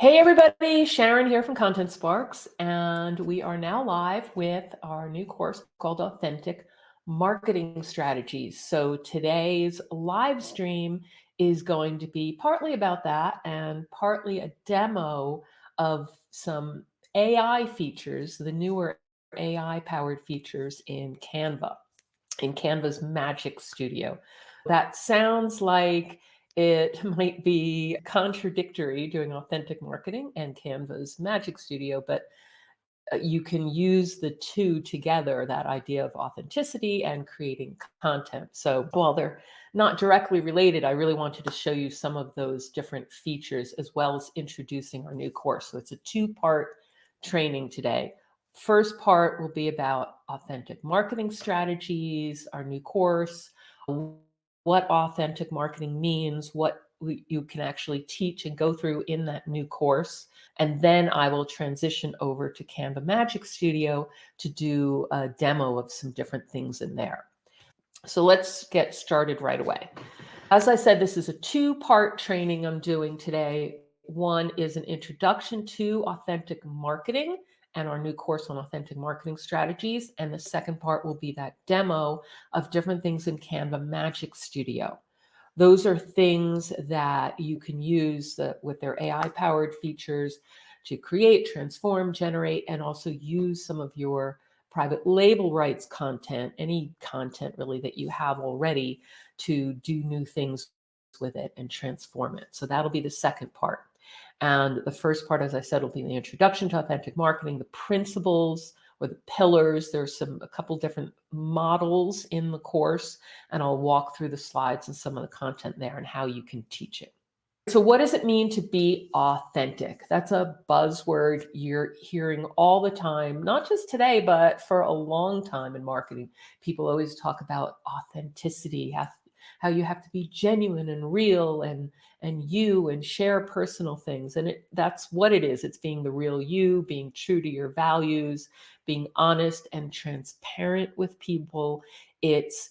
Hey everybody, Sharon here from Content Sparks, and we are now live with our new course called Authentic Marketing Strategies. So today's live stream is going to be partly about that and partly a demo of some AI features, the newer AI-powered features in Canva's Magic Studio. That sounds like it might be contradictory doing authentic marketing and Canva's Magic Studio, but you can use the two together, that idea of authenticity and creating content. So while they're not directly related, I really wanted to show you some of those different features as well as introducing our new course. So it's a two-part training today. First part will be about authentic marketing strategies, our new course, what authentic marketing means, what you can actually teach and go through in that new course. And then I will transition over to Canva Magic Studio to do a demo of some different things in there. So let's get started right away. As I said, this is a two-part training I'm doing today. One is an introduction to authentic marketing and our new course on authentic marketing strategies. And the second part will be that demo of different things in Canva Magic Studio. Those are things that you can use with their AI-powered features to create, transform, generate, and also use some of your private label rights content, any content really that you have already, to do new things with it and transform it. So that'll be the second part. And the first part, as I said, will be the introduction to authentic marketing, the principles or the pillars. There's a couple different models in the course, and I'll walk through the slides and some of the content there and how you can teach it. So what does it mean to be authentic? That's a buzzword you're hearing all the time, not just today, but for a long time in marketing. People always talk about authenticity, how you have to be genuine and real and you and share personal things. And that's what it is. It's being the real you, being true to your values, being honest and transparent with people. It's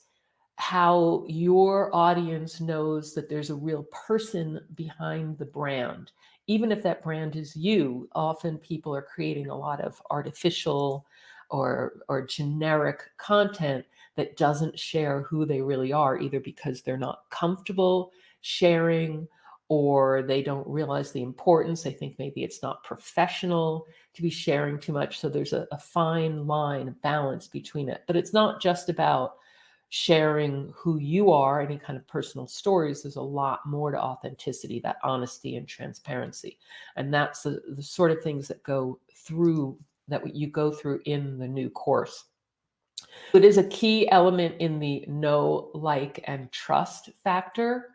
how your audience knows that there's a real person behind the brand. Even if that brand is you, often people are creating a lot of artificial or generic content that doesn't share who they really are, either because they're not comfortable sharing or they don't realize the importance. They think maybe it's not professional to be sharing too much. So there's a fine line, a balance between it. But it's not just about sharing who you are, any kind of personal stories. There's a lot more to authenticity, that honesty and transparency. And that's the sort of things that you go through in the new course. It is a key element in the know, like, and trust factor.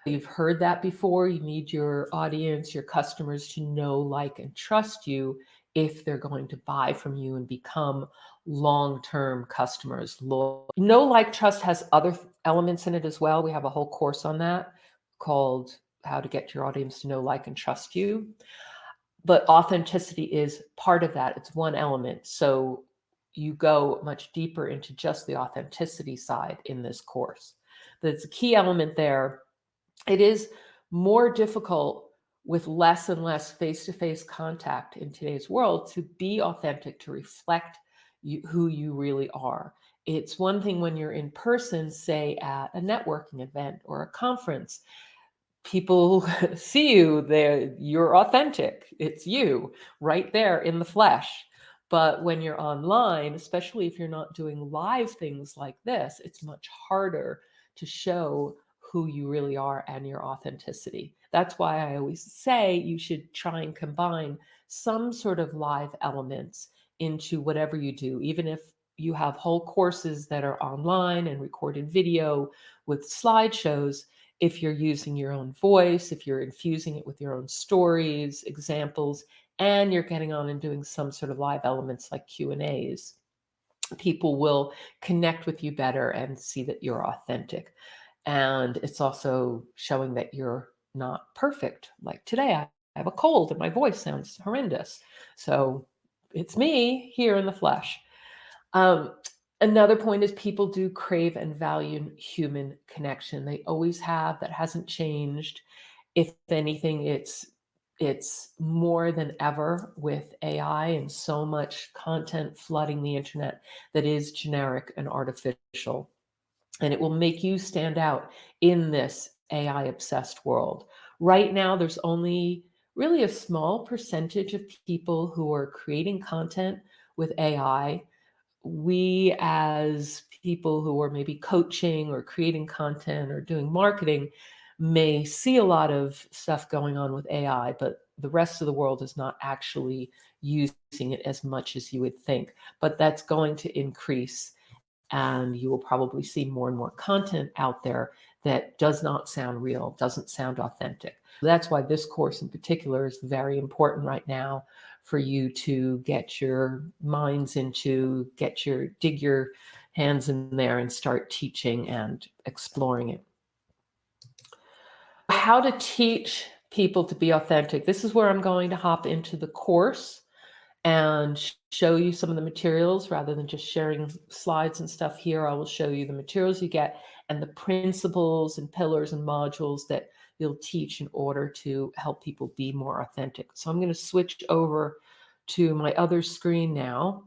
You've heard that before. You need your audience, your customers to know, like, and trust you if they're going to buy from you and become long-term customers. Know, like, trust has other elements in it as well. We have a whole course on that called How to Get Your Audience to Know, Like, and Trust You. But authenticity is part of that. It's one element. So you go much deeper into just the authenticity side in this course. But it's a key element there. It is more difficult with less and less face-to-face contact in today's world to be authentic, to reflect who you really are. It's one thing when you're in person, say at a networking event or a conference, people see you there, you're authentic. It's you right there in the flesh. But when you're online, especially if you're not doing live things like this, it's much harder to show who you really are and your authenticity. That's why I always say you should try and combine some sort of live elements into whatever you do, even if you have whole courses that are online and recorded video with slideshows. If you're using your own voice, if you're infusing it with your own stories, examples, and you're getting on and doing some sort of live elements like Q&As, people will connect with you better and see that you're authentic. And it's also showing that you're not perfect. Like today, I have a cold and my voice sounds horrendous. So it's me here in the flesh. Another point is people do crave and value human connection. They always have. That hasn't changed. If anything, it's It's more than ever with AI and so much content flooding the internet that is generic and artificial. And it will make you stand out in this AI obsessed world. Right now, there's only really a small percentage of people who are creating content with AI. We, as people who are maybe coaching or creating content or doing marketing, may see a lot of stuff going on with AI, but the rest of the world is not actually using it as much as you would think. But that's going to increase, and you will probably see more and more content out there that does not sound real, doesn't sound authentic. That's why this course in particular is very important right now for you to get your minds into, dig your hands in there and start teaching and exploring it. How to teach people to be authentic. This is where I'm going to hop into the course and show you some of the materials rather than just sharing slides and stuff here. I will show you the materials you get and the principles and pillars and modules that you'll teach in order to help people be more authentic. So I'm going to switch over to my other screen now.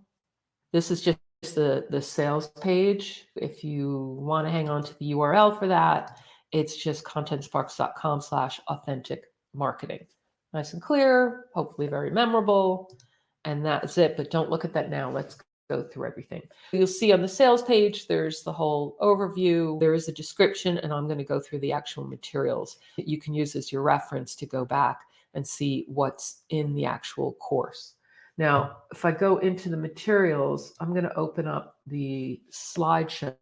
This is just the sales page. If you want to hang on to the URL for that, it's just contentsparks.com/authentic marketing. Nice and clear, hopefully very memorable. And that's it, but don't look at that now. Let's go through everything. You'll see on the sales page, there's the whole overview. There is a description, and I'm going to go through the actual materials that you can use as your reference to go back and see what's in the actual course. Now, if I go into the materials, I'm going to open up the slideshow.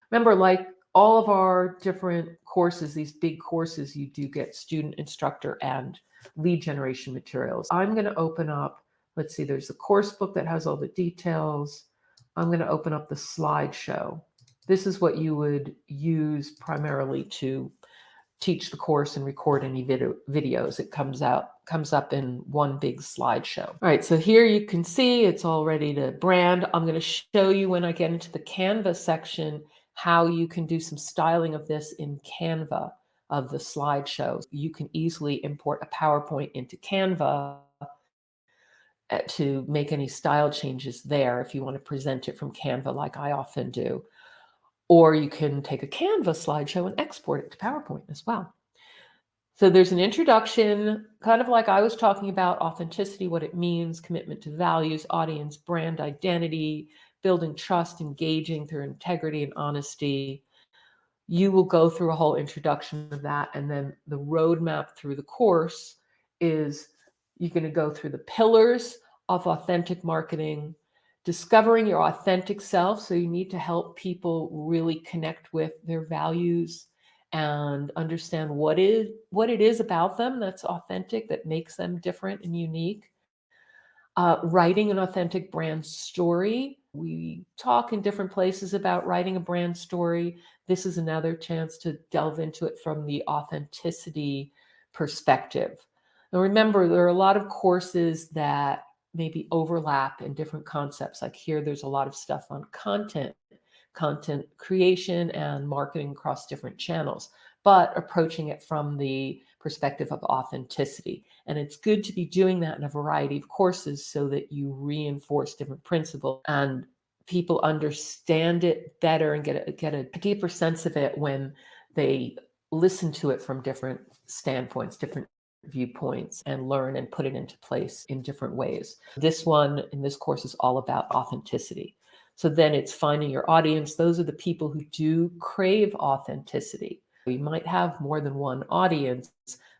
Remember, like all of our different courses, these big courses, you do get student, instructor, and lead generation materials. I'm going to open up, let's see, there's a course book that has all the details. I'm going to open up the slideshow. This is what you would use primarily to teach the course and record any videos. It comes up in one big slideshow. All right, so here you can see it's all ready to brand. I'm going to show you when I get into the Canva section how you can do some styling of this in Canva of the slideshow. You can easily import a PowerPoint into Canva to make any style changes there if you want to present it from Canva like I often do. Or you can take a Canva slideshow and export it to PowerPoint as well. So there's an introduction, kind of like I was talking about authenticity, what it means, commitment to values, audience, brand identity, building trust, engaging through integrity and honesty. You will go through a whole introduction of that. And then the roadmap through the course is you're going to go through the pillars of authentic marketing, discovering your authentic self. So you need to help people really connect with their values and understand what it is about them that's authentic, that makes them different and unique. Writing an authentic brand story. We talk in different places about writing a brand story. This is another chance to delve into it from the authenticity perspective. Now, remember, there are a lot of courses that maybe overlap in different concepts. Like here, there's a lot of stuff on content creation and marketing across different channels, but approaching it from the perspective of authenticity. And it's good to be doing that in a variety of courses so that you reinforce different principles and people understand it better and get a deeper sense of it when they listen to it from different standpoints, different viewpoints, and learn and put it into place in different ways. This one in this course is all about authenticity. So then it's finding your audience. Those are the people who do crave authenticity. You might have more than one audience,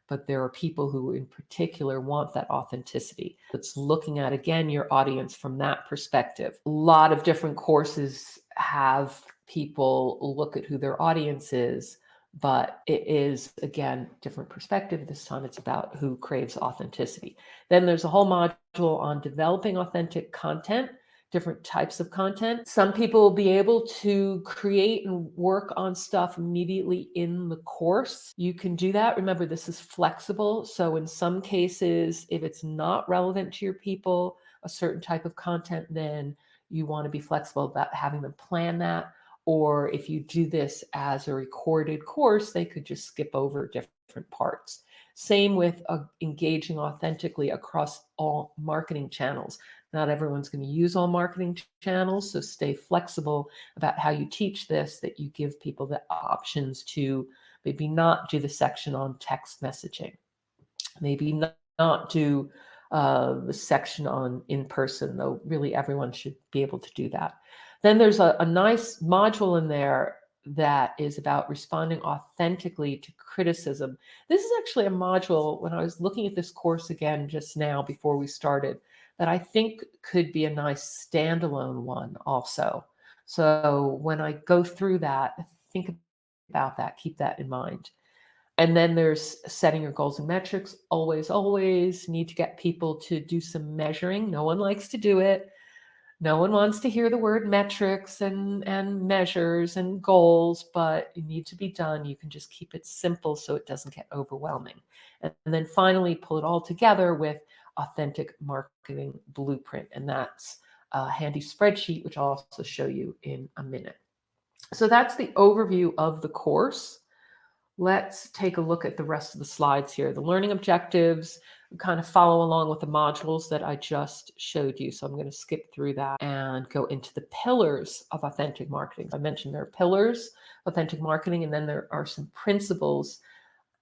but there are people who in particular want that authenticity. It's looking at, again, your audience from that perspective. A lot of different courses have people look at who their audience is, but it is, again, different perspective. This time it's about who craves authenticity. Then there's a whole module on developing authentic content, different types of content. Some people will be able to create and work on stuff immediately in the course. You can do that. Remember, this is flexible. So in some cases, if it's not relevant to your people, a certain type of content, then you want to be flexible about having them plan that. Or if you do this as a recorded course, they could just skip over different parts. Same with engaging authentically across all marketing channels. Not everyone's going to use all marketing channels, so stay flexible about how you teach this, that you give people the options to maybe not do the section on text messaging, maybe not do the section on in person, though really everyone should be able to do that. Then there's a nice module in there that is about responding authentically to criticism. This is actually a module, when I was looking at this course again just now before we started, that I think could be a nice standalone one also. So when I go through that, think about that, keep that in mind. And then there's setting your goals and metrics. Always need to get people to do some measuring. No one likes to do it. No one wants to hear the word metrics and measures and goals, but it needs to be done. You can just keep it simple so it doesn't get overwhelming. And then finally, pull it all together with authentic marketing blueprint. And that's a handy spreadsheet, which I'll also show you in a minute. So that's the overview of the course. Let's take a look at the rest of the slides here. The learning objectives kind of follow along with the modules that I just showed you. So I'm going to skip through that and go into the pillars of authentic marketing. I mentioned there are pillars of authentic marketing, and then there are some principles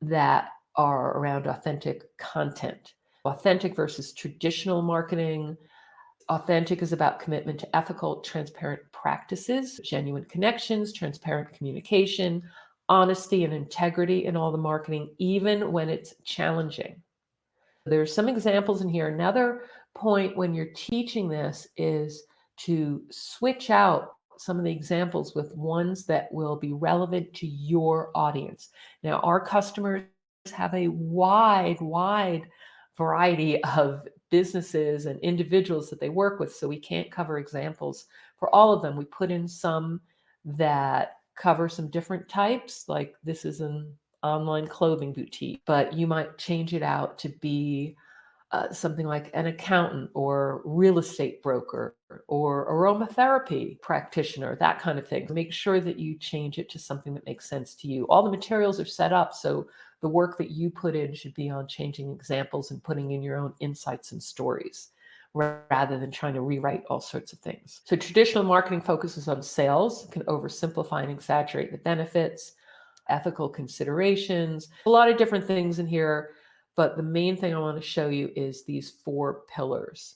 that are around authentic content. Authentic versus traditional marketing. Authentic is about commitment to ethical, transparent practices, genuine connections, transparent communication, honesty and integrity in all the marketing, even when it's challenging. There's some examples in here. Another point when you're teaching this is to switch out some of the examples with ones that will be relevant to your audience. Now, our customers have a wide variety of businesses and individuals that they work with, so we can't cover examples for all of them. We put in some that cover some different types, like this is an online clothing boutique, but you might change it out to be something like an accountant or real estate broker or aromatherapy practitioner, that kind of thing. Make sure that you change it to something that makes sense to you. All the materials are set up, so the work that you put in should be on changing examples and putting in your own insights and stories, rather than trying to rewrite all sorts of things. So traditional marketing focuses on sales, can oversimplify and exaggerate the benefits, ethical considerations, a lot of different things in here. But the main thing I want to show you is these 4 pillars.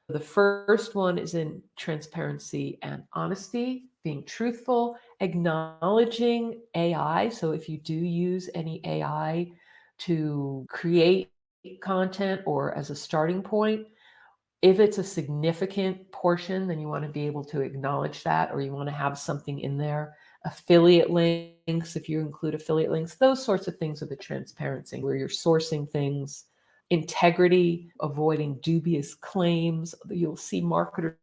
The first one is in transparency and honesty, being truthful, acknowledging AI. So if you do use any AI to create content or as a starting point, if it's a significant portion, then you want to be able to acknowledge that, or you want to have something in there. Affiliate links, if you include affiliate links, those sorts of things are the transparency, where you're sourcing things. Integrity, avoiding dubious claims. You'll see marketers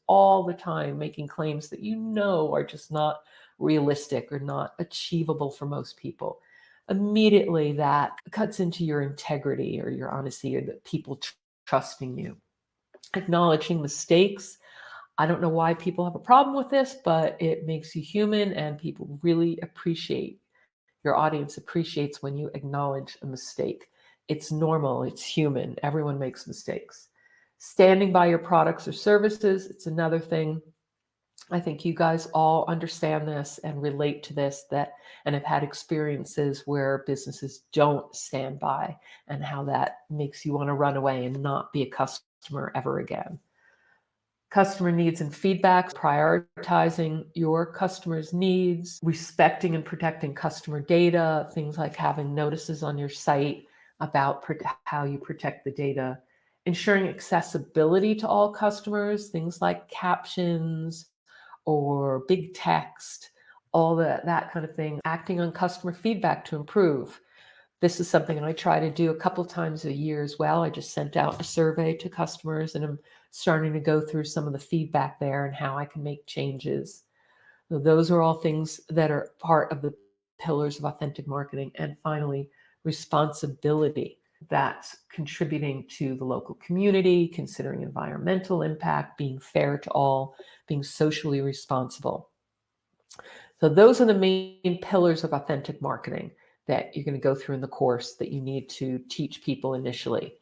all the time making claims that you know are just not realistic or not achievable for most people. Immediately that cuts into your integrity or your honesty, or the people trusting you. Acknowledging mistakes. I don't know why people have a problem with this, but it makes you human, and people really appreciate, your audience appreciates when you acknowledge a mistake. It's normal, it's human, everyone makes mistakes. Standing by your products or services, it's another thing. I think you guys all understand this and relate to this, and have had experiences where businesses don't stand by, and how that makes you want to run away and not be a customer ever again. Customer needs and feedback, prioritizing your customers' needs, respecting and protecting customer data, things like having notices on your site about how you protect the data, ensuring accessibility to all customers, things like captions or big text, all that kind of thing, acting on customer feedback to improve. This is something I try to do a couple times a year as well. I just sent out a survey to customers, and I'm starting to go through some of the feedback there and how I can make changes. So those are all things that are part of the pillars of authentic marketing. And finally, responsibility. That's contributing to the local community, considering environmental impact, being fair to all, being socially responsible. So those are the main pillars of authentic marketing. that you're going to go through in the course that you need to teach people initially.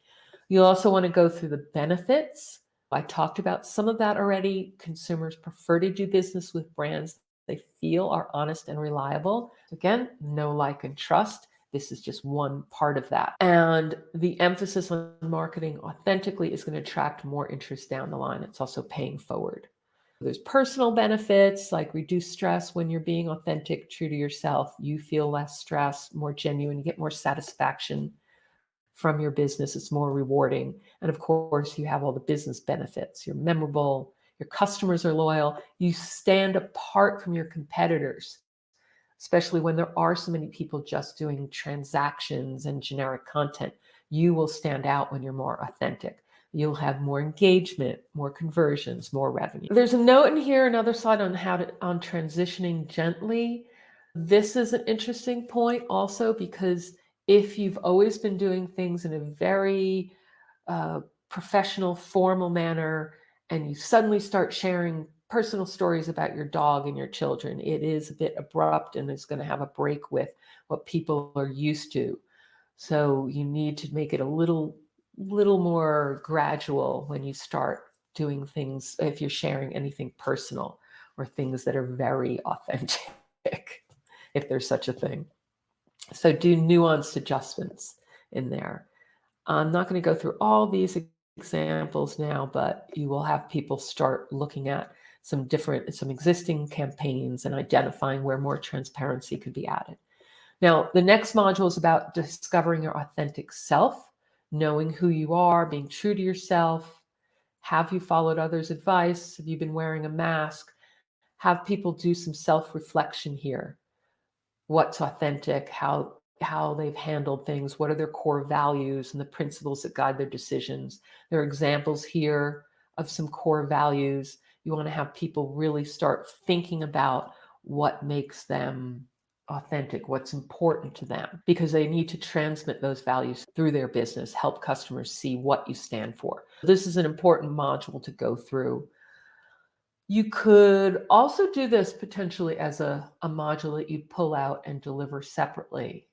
You'll also want to go through the benefits. I talked about some of that already. Consumers prefer to do business with brands they feel are honest and reliable. Again, know, like, and trust. This is just one part of that. And the emphasis on marketing authentically is going to attract more interest down the line. It's also paying forward. There's personal benefits like reduced stress when you're being authentic, true to yourself. You feel less stress, more genuine, you get more satisfaction from your business. It's more rewarding. And of course, you have all the business benefits. You're memorable, your customers are loyal, you stand apart from your competitors, especially when there are so many people just doing transactions and generic content. You will stand out when you're more authentic. You'll have more engagement, more conversions, more revenue. There's a note in here, another slide on on transitioning gently. This is an interesting point also, because if you've always been doing things in a very professional, formal manner, and you suddenly start sharing personal stories about your dog and your children, it is a bit abrupt and it's going to have a break with what people are used to. So you need to make it a little more gradual when you start doing things, if you're sharing anything personal or things that are very authentic, if there's such a thing. So do nuanced adjustments in there. I'm not going to go through all these examples now, but you will have people start looking at some existing campaigns and identifying where more transparency could be added. Now, the next module is about discovering your authentic self, knowing who you are, being true to yourself. Have you followed others' advice? Have you been wearing a mask? Have people do some self-reflection here. What's authentic, how they've handled things, what are their core values and the principles that guide their decisions. There are examples here of some core values. You want to have people really start thinking about what makes them authentic, what's important to them, because they need to transmit those values through their business, help customers see what you stand for. This is an important module to go through. You could also do this potentially as a module that you pull out and deliver separately.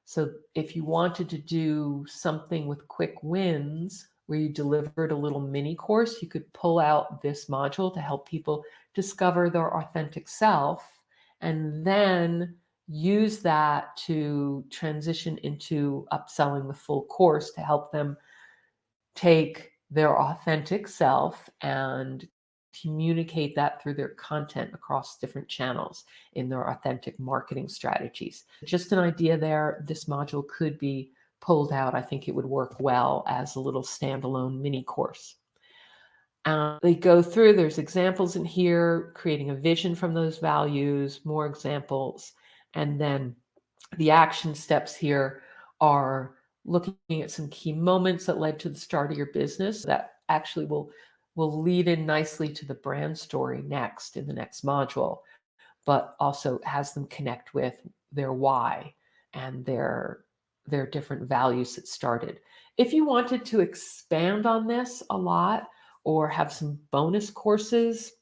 So if you wanted to do something with quick wins where you delivered a little mini course, you could pull out this module to help people discover their authentic self, and then use that to transition into upselling the full course to help them take their authentic self and communicate that through their content across different channels in their authentic marketing strategies. Just an idea there. This module could be pulled out. I think it would work well as a little standalone mini course. They go through, there's examples in here, creating a vision from those values, more examples, and then the action steps here are looking at some key moments that led to the start of your business that actually will lead in nicely to the brand story next in the next module, but also has them connect with their why and their different values that started. If you wanted to expand on this a lot or have some bonus courses,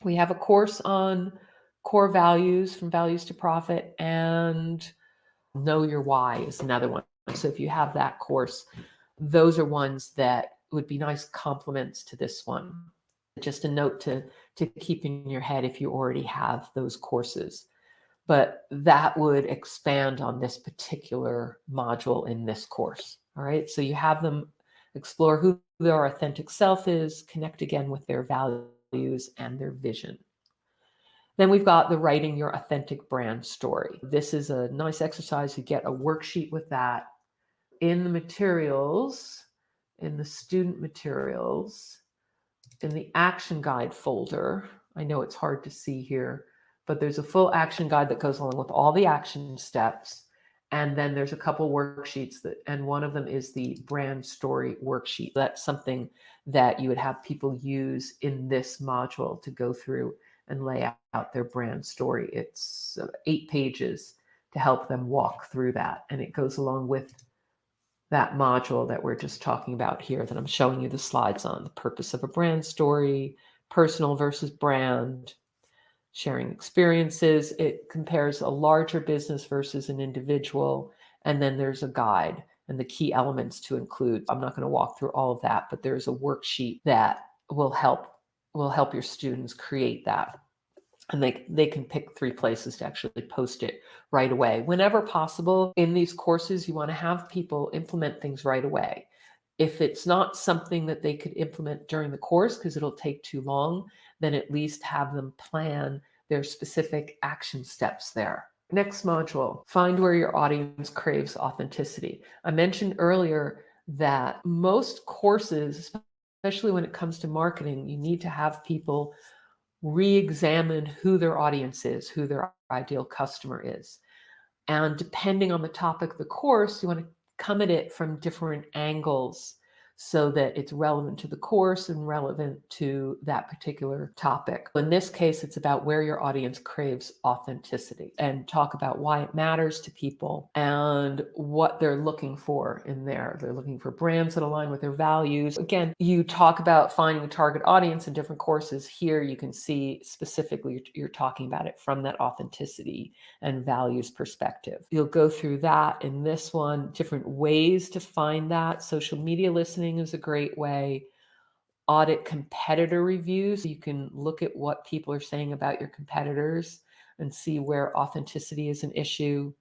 we have a course on core values, from values to profit, and know your why is another one. So if you have that course, those are ones that would be nice complements to this one. Just a note to keep in your head if you already have those courses. But that would expand on this particular module in this course. All right. So you have them explore who their authentic self is, connect again with their values and their vision. Then we've got the writing your authentic brand story. This is a nice exercise. You get a worksheet with that in the materials, in the student materials, in the action guide folder. I know it's hard to see here, but there's a full action guide that goes along with all the action steps. And then there's a couple worksheets and one of them is the brand story worksheet. That's something that you would have people use in this module to go through and lay out their brand story. It's 8 pages to help them walk through that. And it goes along with that module that we're just talking about here that I'm showing you the slides on, the purpose of a brand story, personal versus brand, sharing experiences. It compares a larger business versus an individual. And then there's a guide and the key elements to include. I'm not going to walk through all of that, but there's a worksheet that will help your students create that. And they can pick 3 places to actually post it right away. Whenever possible in these courses, you want to have people implement things right away. If it's not something that they could implement during the course because it'll take too long, then at least have them plan their specific action steps there. Next module, find where your audience craves authenticity. I mentioned earlier that most courses, especially when it comes to marketing, you need to have people re-examine who their audience is, who their ideal customer is. And depending on the topic of the course, you want to come at it from different angles so that it's relevant to the course and relevant to that particular topic. In this case, it's about where your audience craves authenticity and talk about why it matters to people and what they're looking for in there. They're looking for brands that align with their values. Again, you talk about finding a target audience in different courses. Here you can see specifically you're talking about it from that authenticity and values perspective. You'll go through that in this one, different ways to find that. Social media listening is a great way. Audit competitor reviews. You can look at what people are saying about your competitors and see where authenticity is an issue.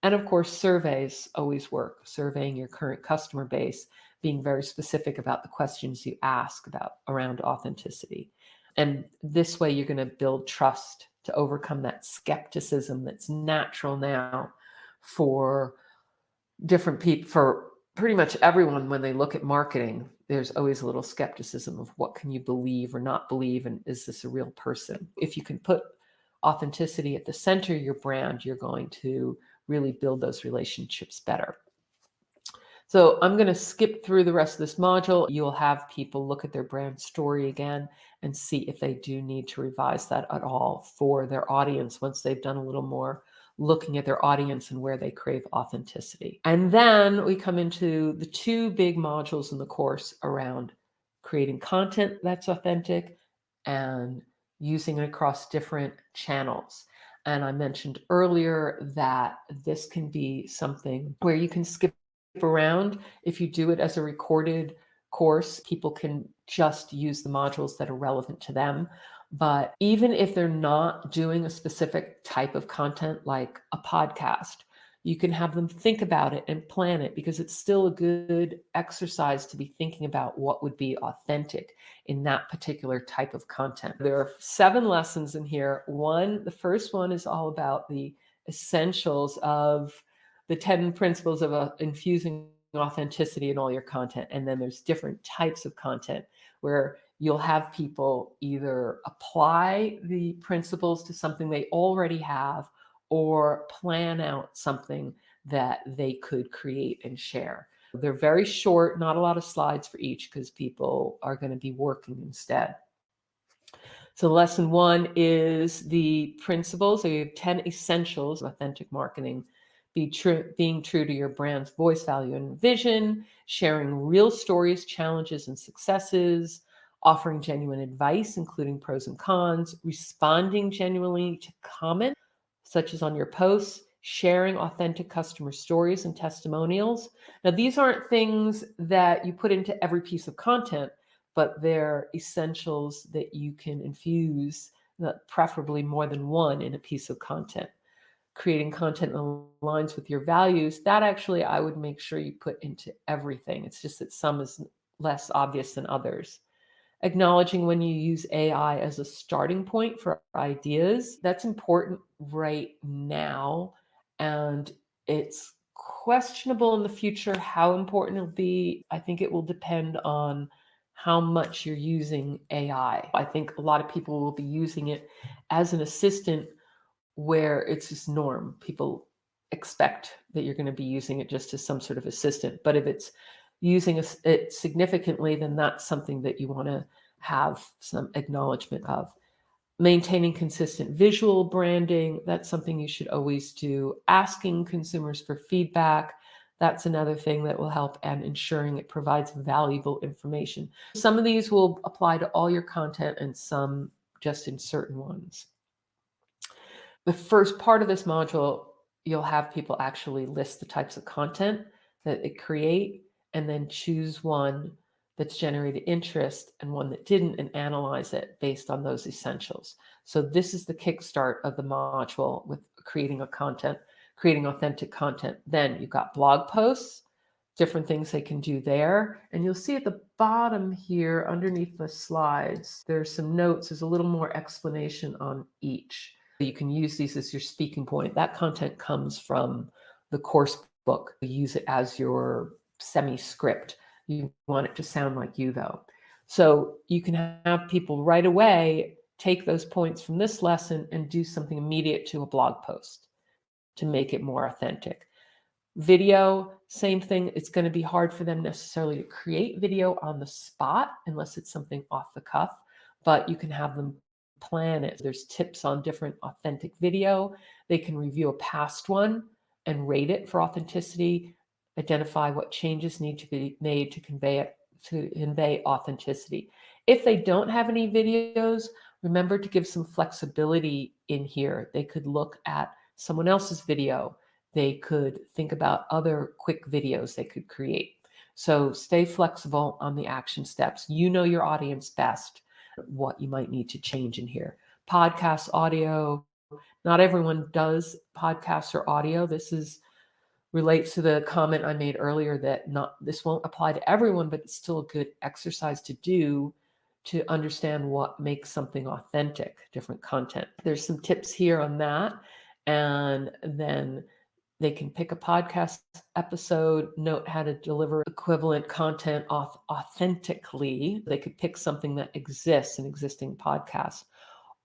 And of course, surveys always work. Surveying your current customer base, being very specific about the questions you ask about around authenticity. And this way you're going to build trust to overcome that skepticism that's natural now for different people, for pretty much everyone. When they look at marketing, there's always a little skepticism of what can you believe or not believe, and is this a real person? If you can put authenticity at the center of your brand, you're going to really build those relationships better. So I'm going to skip through the rest of this module. You'll have people look at their brand story again and see if they do need to revise that at all for their audience once they've done a little more looking at their audience and where they crave authenticity. And then we come into the 2 big modules in the course around creating content that's authentic and using it across different channels. And I mentioned earlier that this can be something where you can skip around. If you do it as a recorded course, people can just use the modules that are relevant to them. But even if they're not doing a specific type of content like a podcast, you can have them think about it and plan it, because it's still a good exercise to be thinking about what would be authentic in that particular type of content. There are 7 lessons in here. The first one is all about the essentials of the 10 principles of infusing authenticity in all your content. And then there's different types of content where you'll have people either apply the principles to something they already have or plan out something that they could create and share. They're very short, not a lot of slides for each, because people are going to be working instead. So lesson 1 is the principles. So you have 10 essentials of authentic marketing. Being true to your brand's voice, value, and vision, sharing real stories, challenges, and successes, offering genuine advice, including pros and cons, responding genuinely to comments, such as on your posts, sharing authentic customer stories and testimonials. Now, these aren't things that you put into every piece of content, but they're essentials that you can infuse, preferably more than one in a piece of content. Creating content that aligns with your values, that actually I would make sure you put into everything. It's just that some is less obvious than others. Acknowledging when you use AI as a starting point for ideas, that's important right now. And it's questionable in the future how important it'll be. I think it will depend on how much you're using AI. I think a lot of people will be using it as an assistant where it's just norm. People expect that you're going to be using it just as some sort of assistant. But if it's using it significantly, then that's something that you want to have some acknowledgement of. Maintaining consistent visual branding, that's something you should always do. Asking consumers for feedback, that's another thing that will help, and ensuring it provides valuable information. Some of these will apply to all your content and some just in certain ones. The first part of this module, you'll have people actually list the types of content that they create and then choose one that's generated interest and one that didn't and analyze it based on those essentials. So this is the kickstart of the module with creating creating authentic content. Then you've got blog posts, different things they can do there. And you'll see at the bottom here underneath the slides, there's some notes. There's a little more explanation on each. You can use these as your speaking point. That content comes from the course book. You use it as your semi-script. You want it to sound like you, though. So you can have people right away take those points from this lesson and do something immediate to a blog post to make it more authentic. Video, same thing. It's going to be hard for them necessarily to create video on the spot unless it's something off the cuff, but you can have them plan it. There's tips on different authentic video. They can review a past one and rate it for authenticity, identify what changes need to be made to convey authenticity. If they don't have any videos, remember to give some flexibility in here. They could look at someone else's video. They could think about other quick videos they could create. So stay flexible on the action steps. You know your audience best, what you might need to change in here. Podcast audio, not everyone does podcasts or audio. Relates to the comment I made earlier that this won't apply to everyone, but it's still a good exercise to do to understand what makes something authentic, different content. There's some tips here on that. And then they can pick a podcast episode, note how to deliver equivalent content authentically. They could pick something that exists in existing podcasts.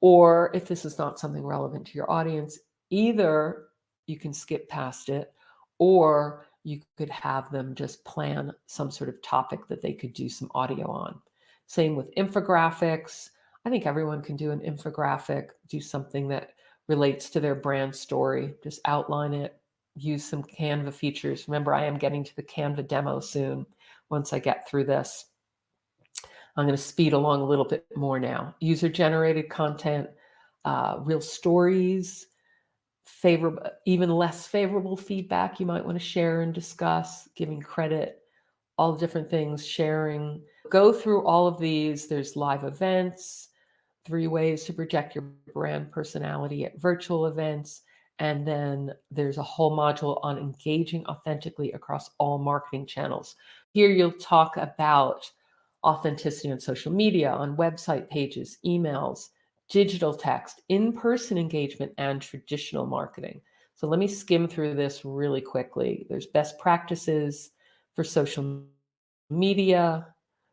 Or if this is not something relevant to your audience, either you can skip past it, or you could have them just plan some sort of topic that they could do some audio on. Same with infographics. I think everyone can do an infographic, do something that relates to their brand story, just outline it, use some Canva features. Remember, I am getting to the Canva demo soon once I get through this. I'm going to speed along a little bit more now. User-generated content, real stories, favorable, even less favorable feedback you might want to share and discuss, giving credit, all different things, sharing. Go through all of these. There's live events, 3 ways to project your brand personality at virtual events. And then there's a whole module on engaging authentically across all marketing channels. Here you'll talk about authenticity on social media, on website pages, emails, digital text, in-person engagement, and traditional marketing. So let me skim through this really quickly. There's best practices for social media.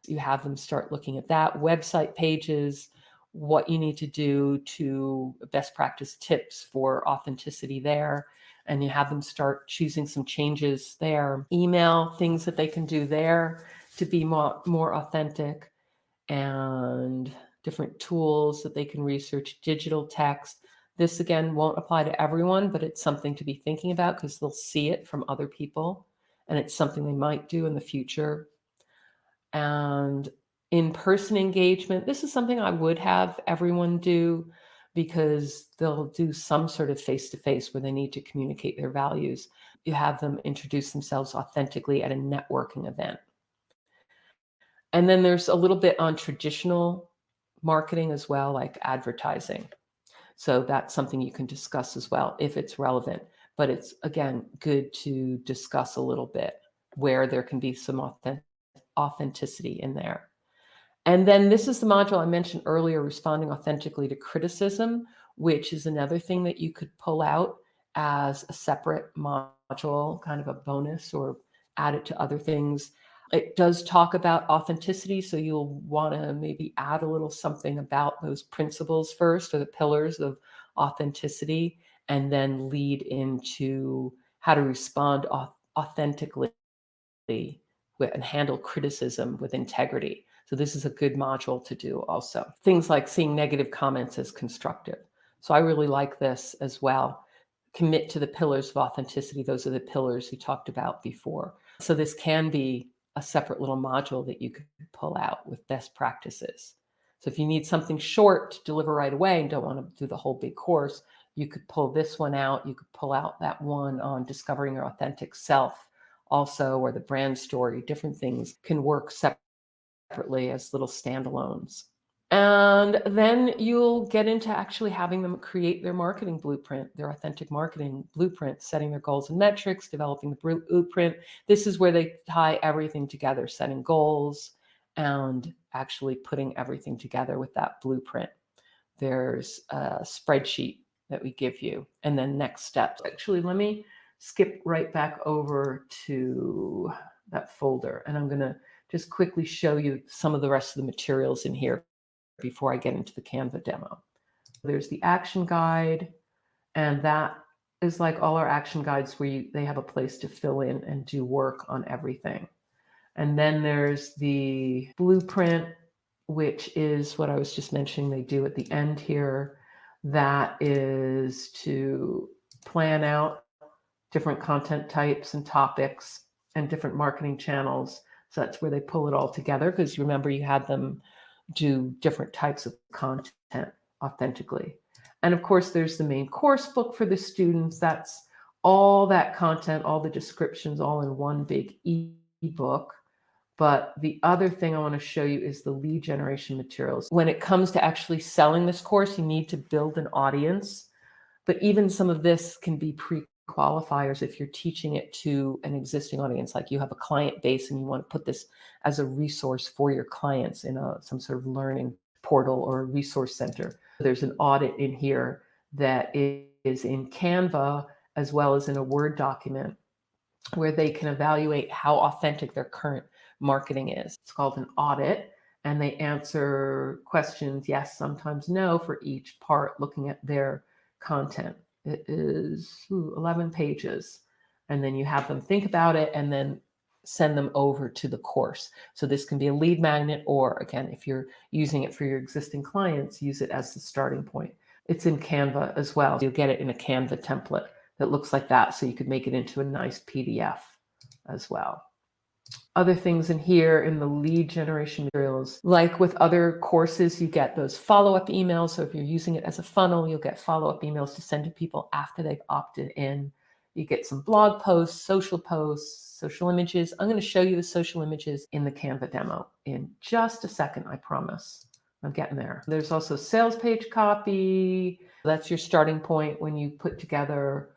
You have them start looking at that. Website pages, what you need to do to best practice tips for authenticity there. And you have them start choosing some changes there. Email, things that they can do there to be more authentic, and different tools that they can research, digital text. This again won't apply to everyone, but it's something to be thinking about because they'll see it from other people and it's something they might do in the future. And in-person engagement, this is something I would have everyone do because they'll do some sort of face-to-face where they need to communicate their values. You have them introduce themselves authentically at a networking event. And then there's a little bit on traditional marketing as well, like advertising. So that's something you can discuss as well if it's relevant. But it's, again, good to discuss a little bit where there can be some authenticity in there. And then this is the module I mentioned earlier, responding authentically to criticism, which is another thing that you could pull out as a separate module, kind of a bonus, or add it to other things. It does talk about authenticity, so you'll want to maybe add a little something about those principles first, or the pillars of authenticity, and then lead into how to respond authentically and handle criticism with integrity. So this is a good module to do also. Things like seeing negative comments as constructive. So I really like this as well. Commit to the pillars of authenticity. Those are the pillars we talked about before. So this can be a separate little module that you could pull out with best practices. So if you need something short to deliver right away and don't want to do the whole big course, You could pull this one out. You could pull out that one on discovering your authentic self also, or the brand story. Different things can work separately as little standalones. And then you'll get into actually having them create their marketing blueprint, their authentic marketing blueprint, setting their goals and metrics, developing the blueprint. This is where they tie everything together, setting goals and actually putting everything together with that blueprint. There's a spreadsheet that we give you, and then next steps. Actually, let me skip right back over to that folder, and I'm going to just quickly show you some of the rest of the materials in here before I get into the Canva demo. There's the action guide, and that is like all our action guides where they have a place to fill in and do work on everything. And then there's the blueprint, which is what I was just mentioning they do at the end here. That is to plan out different content types and topics and different marketing channels. So that's where they pull it all together, because remember you had them do different types of content authentically. And of course, there's the main course book for the students. That's all that content, all the descriptions, all in one big ebook. But the other thing I want to show you is the lead generation materials. When it comes to actually selling this course, you need to build an audience. But even some of this can be pre-qualifiers if you're teaching it to an existing audience, like you have a client base and you want to put this as a resource for your clients in some sort of learning portal or a resource center. There's an audit in here that is in Canva as well as in a Word document where they can evaluate how authentic their current marketing is. It's called an audit, and they answer questions yes, sometimes no for each part, looking at their content. It is 11 pages, and then you have them think about it and then send them over to the course. So this can be a lead magnet, or again, if you're using it for your existing clients, use it as the starting point. It's in Canva as well. You'll get it in a Canva template that looks like that, so you could make it into a nice PDF as well. Other things in here in the lead generation materials, like with other courses, you get those follow-up emails. So if you're using it as a funnel, you'll get follow-up emails to send to people after they've opted in. You get some blog posts, social images. I'm going to show you the social images in the Canva demo in just a second, I promise. I'm getting there. There's also sales page copy. That's your starting point when you put together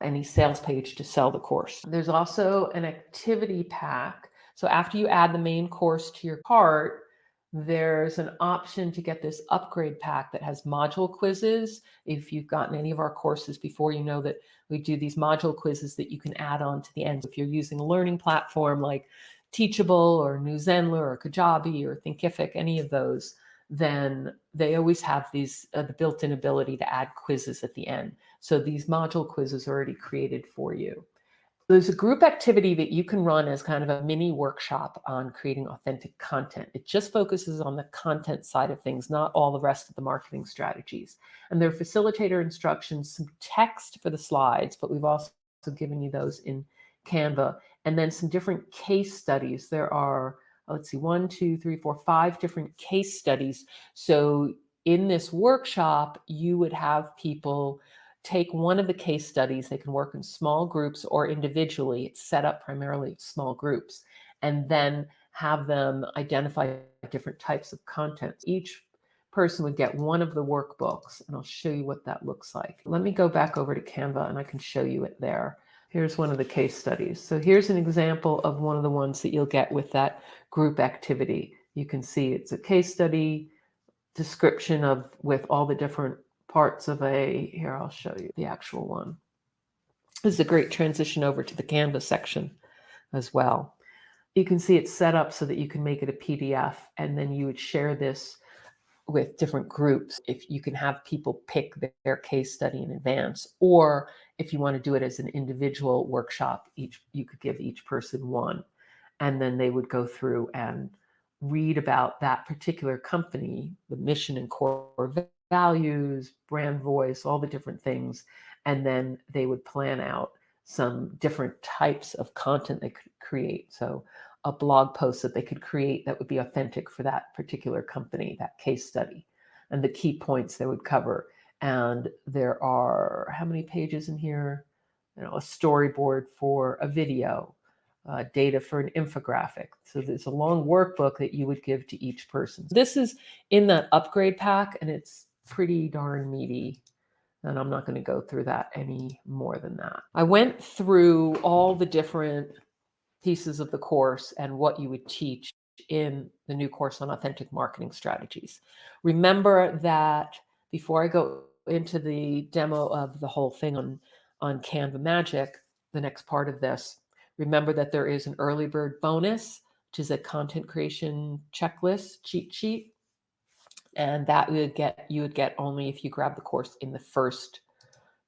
any sales page to sell the course. There's also an activity pack. So after you add the main course to your cart, there's an option to get this upgrade pack that has module quizzes. If you've gotten any of our courses before, you know that we do these module quizzes that you can add on to the end. If you're using a learning platform like Teachable or New Zenler or Kajabi or Thinkific, any of those, then they always have these the built-in ability to add quizzes at the end. So these module quizzes are already created for you. There's a group activity that you can run as kind of a mini workshop on creating authentic content. It just focuses on the content side of things, not all the rest of the marketing strategies. And there are facilitator instructions, some text for the slides, but we've also given you those in Canva, and then some different case studies. There are, let's see, 1, 2, 3, 4, 5 different case studies. So in this workshop, you would have people take one of the case studies. They can work in small groups or individually. It's set up primarily small groups, and then have them identify different types of content. Each person would get one of the workbooks, and I'll show you what that looks like. Let me go back over to Canva and I can show you it there. Here's one of the case studies. So here's an example of one of the ones that you'll get with that group activity. You can see it's a case study description of with all the different parts of here, I'll show you the actual one. This is a great transition over to the Canva section as well. You can see it's set up so that you can make it a PDF, and then you would share this with different groups. If you can have people pick their case study in advance, or if you want to do it as an individual workshop, you could give each person one, and then they would go through and read about that particular company, the mission and core values, brand voice, all the different things. And then they would plan out some different types of content they could create. So a blog post that they could create that would be authentic for that particular company, that case study, and the key points they would cover. And there are, how many pages in here? A storyboard for a video, data for an infographic. So there's a long workbook that you would give to each person. This is in that upgrade pack, and it's pretty darn meaty. And I'm not going to go through that any more than that. I went through all the different pieces of the course and what you would teach in the new course on authentic marketing strategies. Remember that before I go into the demo of the whole thing on Canva Magic, the next part of this, remember that there is an early bird bonus, which is a content creation checklist cheat sheet. And that you would get only if you grab the course in the first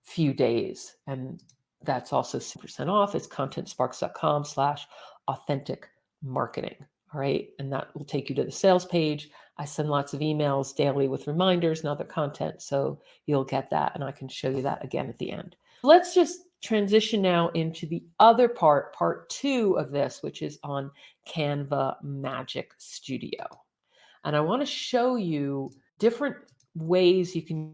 few days. And that's also 6% off. It's contentsparks.com/authentic marketing. All right. And that will take you to the sales page. I send lots of emails daily with reminders and other content. So you'll get that. And I can show you that again at the end. Let's just transition now into the other part 2 of this, which is on Canva Magic Studio. And I want to show you different ways you can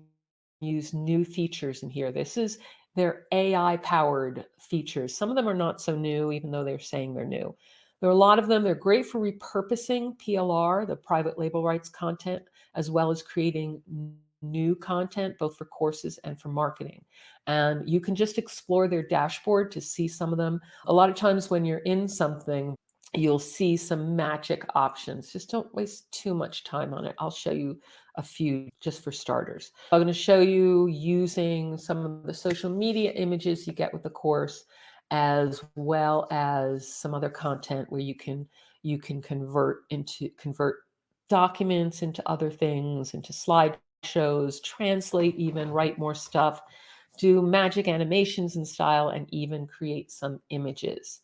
use new features in here. This is their AI powered features. Some of them are not so new, even though they're saying they're new. There are a lot of them. They're great for repurposing PLR, the private label rights content, as well as creating new content, both for courses and for marketing. And you can just explore their dashboard to see some of them. A lot of times when you're in something, you'll see some magic options. Just don't waste too much time on it. I'll show you a few just for starters. I'm going to show you using some of the social media images you get with the course, as well as some other content where you can convert documents into other things, into slideshows, translate, even write more stuff, do magic animations in style, and even create some images.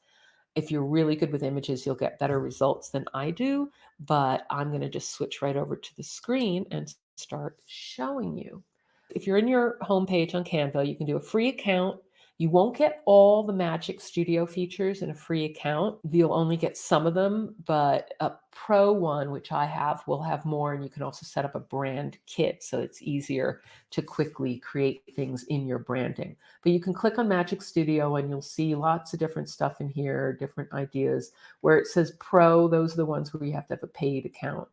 If you're really good with images, you'll get better results than I do, but I'm going to just switch right over to the screen and start showing you. If you're in your homepage on Canva, you can do a free account. You won't get all the Magic Studio features in a free account. You'll only get some of them, but a pro one, which I have, will have more, and you can also set up a brand kit, so it's easier to quickly create things in your branding. But you can click on Magic Studio and you'll see lots of different stuff in here, different ideas. Where it says Pro, those are the ones where you have to have a paid account.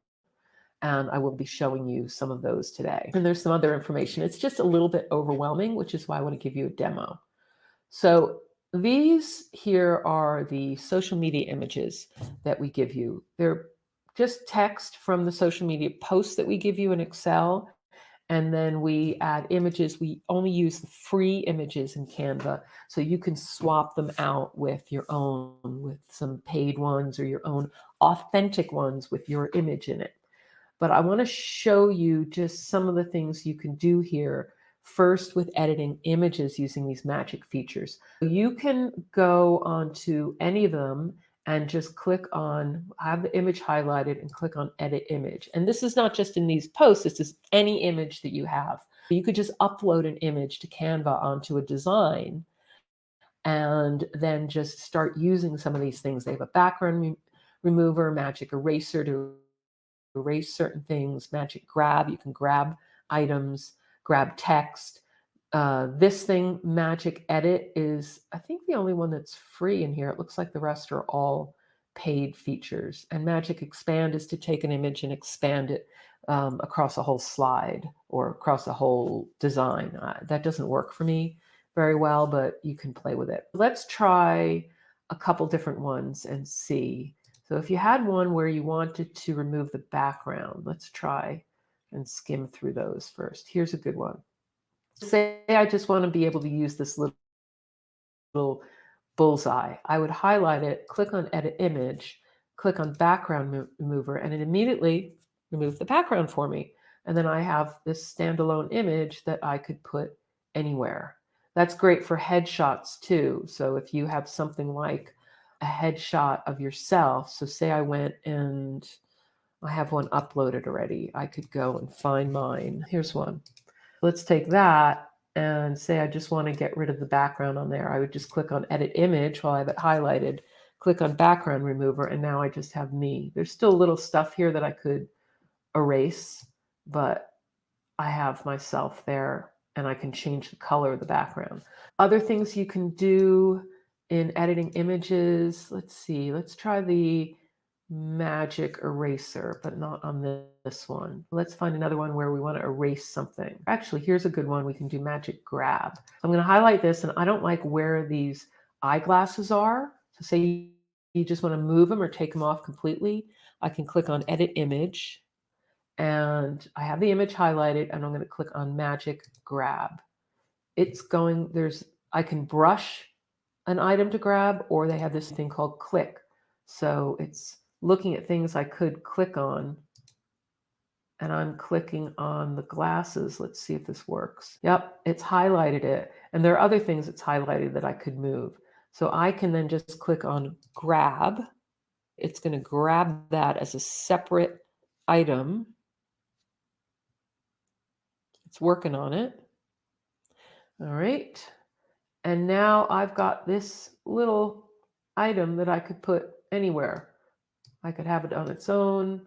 And I will be showing you some of those today. And there's some other information. It's just a little bit overwhelming, which is why I want to give you a demo. So these here are the social media images that we give you. They're just text from the social media posts that we give you in Excel. And then we add images. We only use the free images in Canva, so you can swap them out with your own, with some paid ones or your own authentic ones with your image in it. But I want to show you just some of the things you can do here. First, with editing images using these magic features. You can go onto any of them and just click on, have the image highlighted and click on edit image. And this is not just in these posts, this is any image that you have. You could just upload an image to Canva onto a design and then just start using some of these things. They have a background remover, magic eraser to erase certain things, magic grab, you can grab items, grab text. This thing, magic edit, is I think the only one that's free in here. It looks like the rest are all paid features. And magic expand is to take an image and expand it across a whole slide or across a whole design. That doesn't work for me very well, but you can play with it. Let's try a couple different ones and see. So if you had one where you wanted to remove the background, let's try and skim through those first. Here's a good one. Say I just want to be able to use this little bullseye. I would highlight it, click on edit image, click on background remover, and it immediately removed the background for me. And then I have this standalone image that I could put anywhere. That's great for headshots too. So if you have something like a headshot of yourself, so say I went and I have one uploaded already, I could go and find mine. Here's one. Let's take that and say I just want to get rid of the background on there. I would just click on edit image while I have it highlighted, click on background remover, and now I just have me. There's still little stuff here that I could erase, but I have myself there and I can change the color of the background. Other things you can do in editing images, let's see, let's try the magic eraser, but not on this one. Let's find another one where we want to erase something. Actually, here's a good one. We can do magic grab. I'm going to highlight this, and I don't like where these eyeglasses are. So say you just want to move them or take them off completely. I can click on edit image, and I have the image highlighted, and I'm going to click on magic grab. I can brush an item to grab, or they have this thing called click. So it's looking at things I could click on, and I'm clicking on the glasses. Let's see if this works. Yep, it's highlighted it. And there are other things it's highlighted that I could move. So I can then just click on grab. It's going to grab that as a separate item. It's working on it. All right. And now I've got this little item that I could put anywhere. I could have it on its own.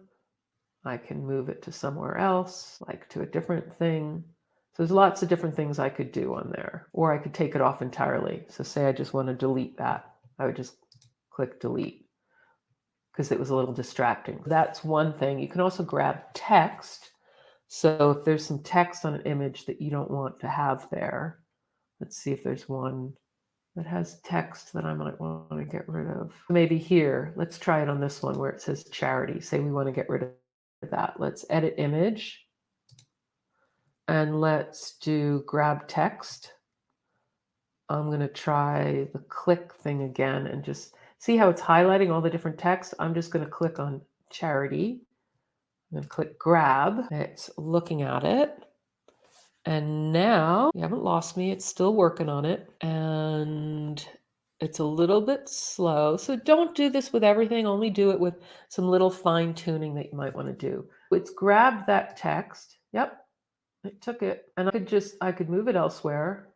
I can move it to somewhere else, like to a different thing. So there's lots of different things I could do on there, or I could take it off entirely. So say I just want to delete that. I would just click delete because it was a little distracting. That's one thing. You can also grab text. So if there's some text on an image that you don't want to have there, let's see if there's one that has text that I might want to get rid of. Maybe here, let's try it on this one where it says charity. Say we want to get rid of that. Let's edit image and let's do grab text. I'm going to try the click thing again and just see how it's highlighting all the different text. I'm just going to click on charity and click grab. It's looking at it. And now you haven't lost me. It's still working on it. And it's a little bit slow. So don't do this with everything. Only do it with some little fine tuning that you might want to do. It's grabbed that text. Yep, it took it. And I could move it elsewhere.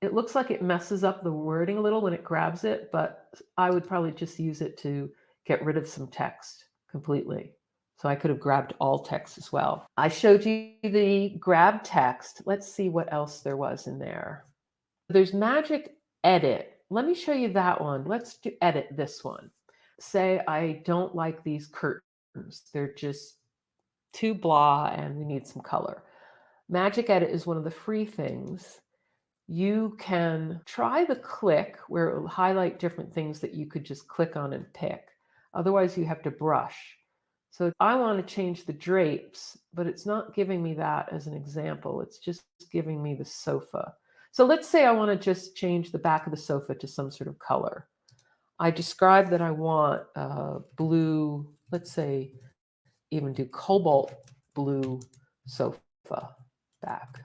It looks like it messes up the wording a little when it grabs it, but I would probably just use it to get rid of some text completely. So I could have grabbed all text as well. I showed you the grab text. Let's see what else there was in there. There's magic edit. Let me show you that one. Let's edit this one. Say I don't like these curtains. They're just too blah and we need some color. Magic edit is one of the free things. You can try the click where it will highlight different things that you could just click on and pick. Otherwise, you have to brush. So I want to change the drapes, but it's not giving me that as an example. It's just giving me the sofa. So let's say I want to just change the back of the sofa to some sort of color. I describe that I want blue, let's say even do cobalt blue sofa back.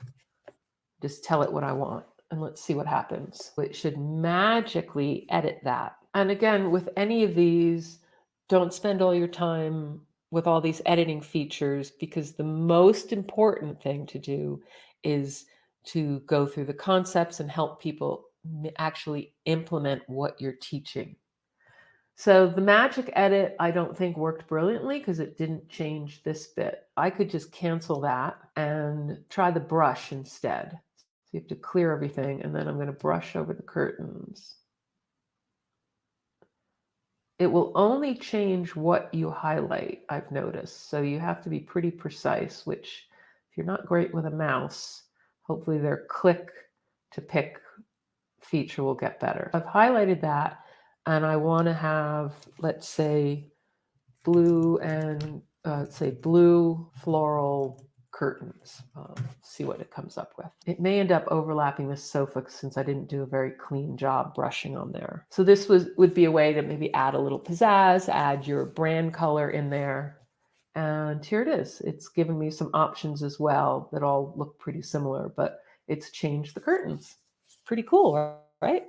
Just tell it what I want and let's see what happens. It should magically edit that. And again, with any of these, don't spend all your time with all these editing features because the most important thing to do is to go through the concepts and help people actually implement what you're teaching. So the magic edit, I don't think worked brilliantly because it didn't change this bit. I could just cancel that and try the brush instead. So you have to clear everything, and then I'm going to brush over the curtains. It will only change what you highlight, I've noticed. So you have to be pretty precise, which if you're not great with a mouse, hopefully their click to pick feature will get better. I've highlighted that. And I want to have, let's say, blue and say blue floral curtains. See what it comes up with. It may end up overlapping this sofa since I didn't do a very clean job brushing on there. So this would be a way to maybe add a little pizzazz, add your brand color in there. And here it is. It's given me some options as well that all look pretty similar, but it's changed the curtains. Pretty cool, right?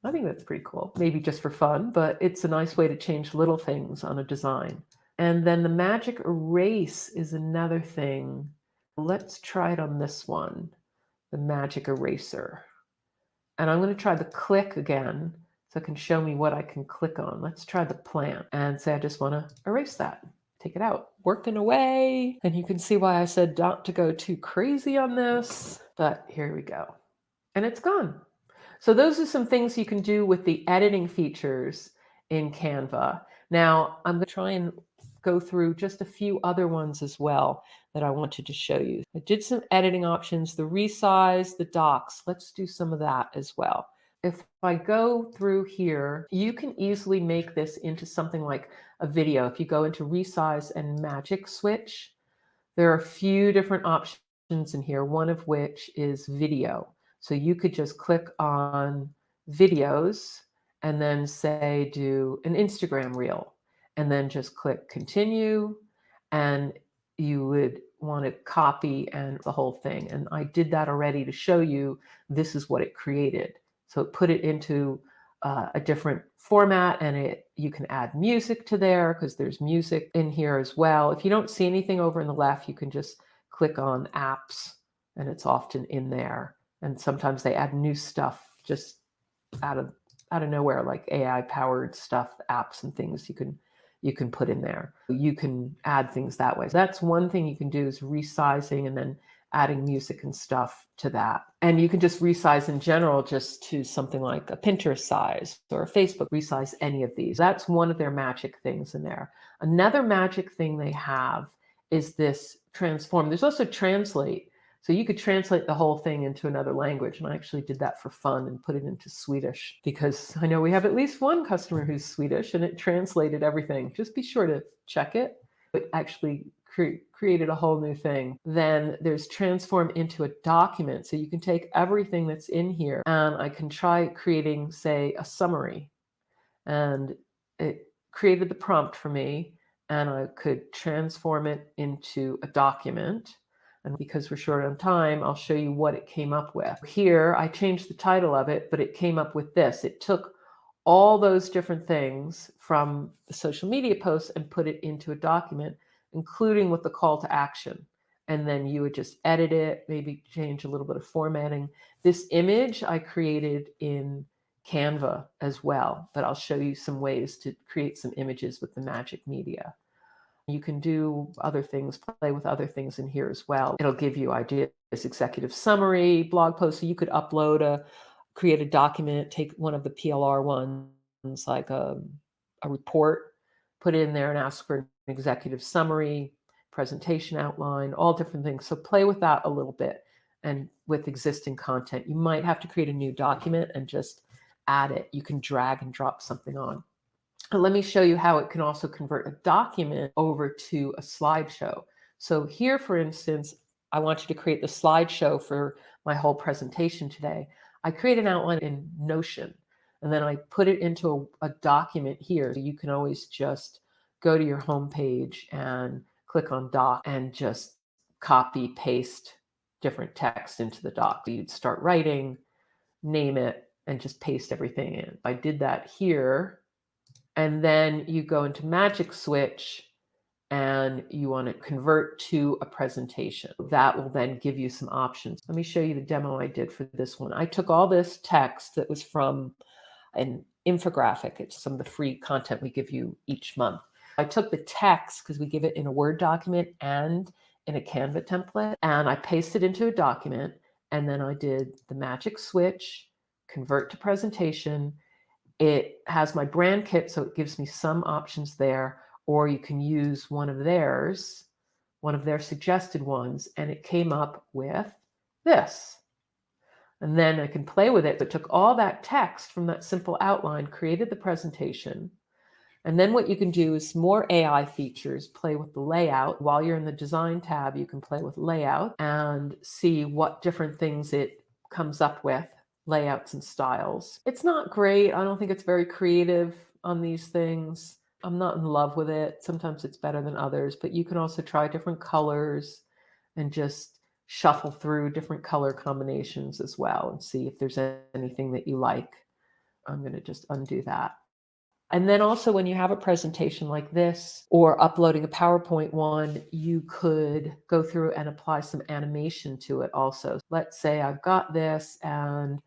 I think that's pretty cool. Maybe just for fun, but it's a nice way to change little things on a design. And then the magic erase is another thing. Let's try it on this one, the magic eraser. And I'm going to try the click again so it can show me what I can click on. Let's try the plant and say I just want to erase that. take it out, working away. And you can see why I said not to go too crazy on this, but here we go. And it's gone. So those are some things you can do with the editing features in Canva. Now I'm going to try and go through just a few other ones as well that I wanted to show you. I did some editing options, the resize, the docs. Let's do some of that as well. If I go through here, you can easily make this into something like a video. If you go into resize and magic switch, there are a few different options in here, one of which is video. So you could just click on videos and then say do an Instagram reel and then just click continue, and you would want to copy and the whole thing. And I did that already to show you this is what it created. So it put it into a different format, and you can add music to there because there's music in here as well. If you don't see anything over in the left, you can just click on apps and it's often in there. And sometimes they add new stuff just out of nowhere, like AI powered stuff, apps and things you can put in there. You can add things that way. So that's one thing you can do, is resizing and then adding music and stuff to that. And you can just resize in general just to something like a Pinterest size or a Facebook, resize any of these. That's one of their magic things in there. Another magic thing they have is this transform. There's also translate. So you could translate the whole thing into another language. And I actually did that for fun and put it into Swedish because I know we have at least one customer who's Swedish, and it translated everything. Just be sure to check it. It actually created a whole new thing. Then there's transform into a document. So you can take everything that's in here, and I can try creating, say, a summary. And it created the prompt for me, and I could transform it into a document. And because we're short on time, I'll show you what it came up with. Here, I changed the title of it, but it came up with this. It took all those different things from the social media posts and put it into a document, including with the call to action. And then you would just edit it, maybe change a little bit of formatting. This image I created in Canva as well, but I'll show you some ways to create some images with the Magic Media. You can do other things, play with other things in here as well. It'll give you ideas, executive summary, blog posts. So you could create a document, take one of the PLR ones, like a report, put it in there and ask for an executive summary, presentation outline, all different things. So play with that a little bit. And with existing content, you might have to create a new document and just add it. You can drag and drop something on. Let me show you how it can also convert a document over to a slideshow. So here, for instance, I want you to create the slideshow for my whole presentation today. I create an outline in Notion, and then I put it into a document here. You can always just go to your home page and click on Doc and just copy, paste different text into the doc. You'd start writing, name it, and just paste everything in. I did that here. And then you go into Magic Switch and you want to convert to a presentation. That will then give you some options. Let me show you the demo I did for this one. I took all this text that was from an infographic. It's some of the free content we give you each month. I took the text, because we give it in a Word document and in a Canva template, and I pasted into a document. And then I did the Magic Switch, convert to presentation. It has my brand kit, so it gives me some options there, or you can use one of their suggested ones, and it came up with this. And then I can play with it. It took all that text from that simple outline, created the presentation. And then what you can do is more AI features, play with the layout. While you're in the design tab, you can play with layout and see what different things it comes up with. Layouts and styles. It's not great. I don't think it's very creative on these things. I'm not in love with it. Sometimes it's better than others, but you can also try different colors and just shuffle through different color combinations as well and see if there's anything that you like. I'm going to just undo that. And then also when you have a presentation like this or uploading a PowerPoint one, you could go through and apply some animation to it also. Let's say I've got this and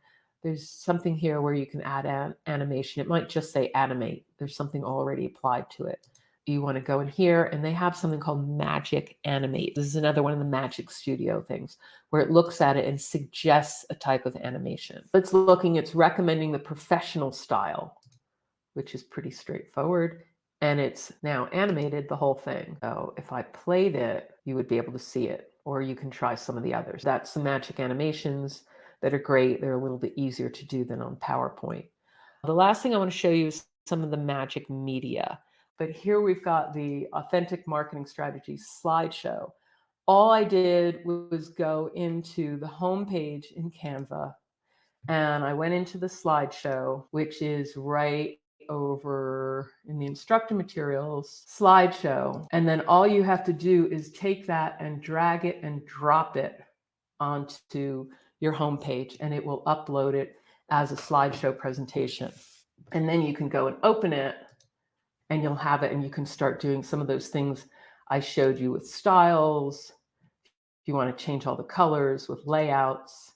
there's something here where you can add an animation. It might just say animate. There's something already applied to it. you want to go in here, and they have something called Magic Animate. This is another one of the Magic Studio things where it looks at it and suggests a type of animation. It's recommending the professional style, which is pretty straightforward. And it's now animated the whole thing. So if I played it, you would be able to see it, or you can try some of the others. That's the Magic animations that are great. They're a little bit easier to do than on PowerPoint. The last thing I want to show you is some of the Magic media. But here we've got the Authentic Marketing Strategies slideshow. All I did was go into the home page in Canva, and I went into the slideshow, which is right over in the instructor materials slideshow. And then all you have to do is take that and drag it and drop it onto your home page, and it will upload it as a slideshow presentation. And then you can go and open it, and you'll have it, and you can start doing some of those things I showed you with styles. If you want to change all the colors, with layouts,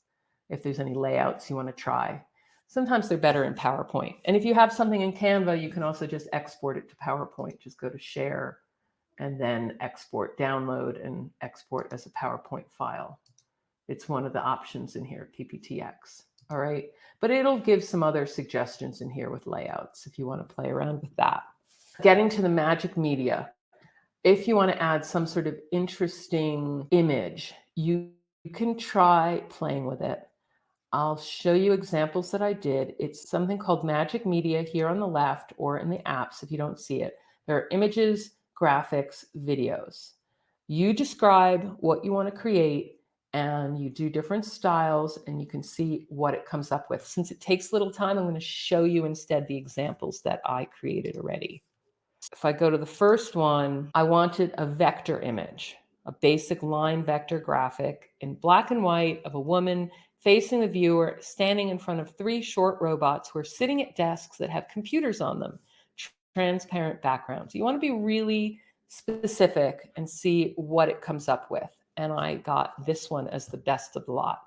if there's any layouts you want to try. Sometimes they're better in PowerPoint. And if you have something in Canva, you can also just export it to PowerPoint. Just go to Share and then Export, Download, and export as a PowerPoint file. It's one of the options in here, PPTX. All right. But it'll give some other suggestions in here with layouts if you want to play around with that. Getting to the Magic Media. If you want to add some sort of interesting image, you can try playing with it. I'll show you examples that I did. It's something called Magic Media here on the left, or in the apps if you don't see it. There are images, graphics, videos. You describe what you want to create, and you do different styles, and you can see what it comes up with. Since it takes a little time, I'm going to show you instead the examples that I created already. If I go to the first one, I wanted a vector image, a basic line vector graphic in black and white of a woman facing the viewer, standing in front of 3 short robots who are sitting at desks that have computers on them, transparent backgrounds. You want to be really specific and see what it comes up with. And I got this one as the best of the lot.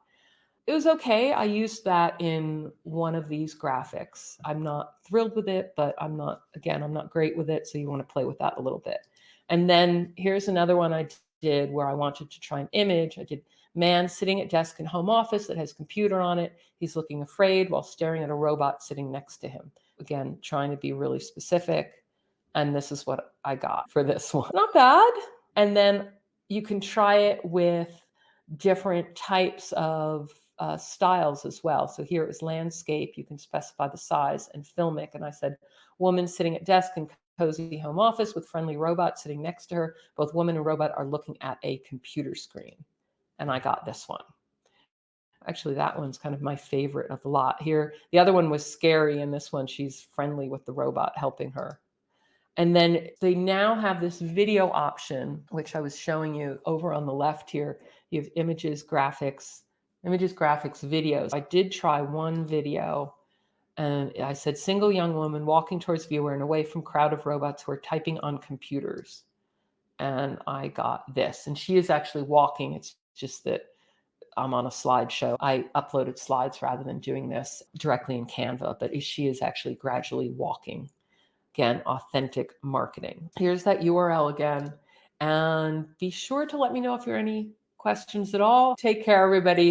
It was okay. I used that in one of these graphics. I'm not thrilled with it, but I'm not great with it. So you want to play with that a little bit. And then here's another one I did where I wanted to try an image. I did man sitting at desk in home office that has computer on it. He's looking afraid while staring at a robot sitting next to him. Again, trying to be really specific. And this is what I got for this one. Not bad. And then you can try it with different types of styles as well. So here is landscape. You can specify the size, and filmic. And I said, woman sitting at desk in cozy home office with friendly robot sitting next to her. Both woman and robot are looking at a computer screen. And I got this one. Actually, that one's kind of my favorite of the lot here. The other one was scary, and this one, she's friendly with the robot helping her. And then they now have this video option, which I was showing you over on the left here. You have images, graphics, videos. I did try one video, and I said, single young woman walking towards viewer and away from crowd of robots who are typing on computers. And I got this. And she is actually walking. It's just that I'm on a slideshow. I uploaded slides rather than doing this directly in Canva, but she is actually gradually walking. Again, authentic marketing. Here's that URL again. And be sure to let me know if there are any questions at all. Take care, everybody.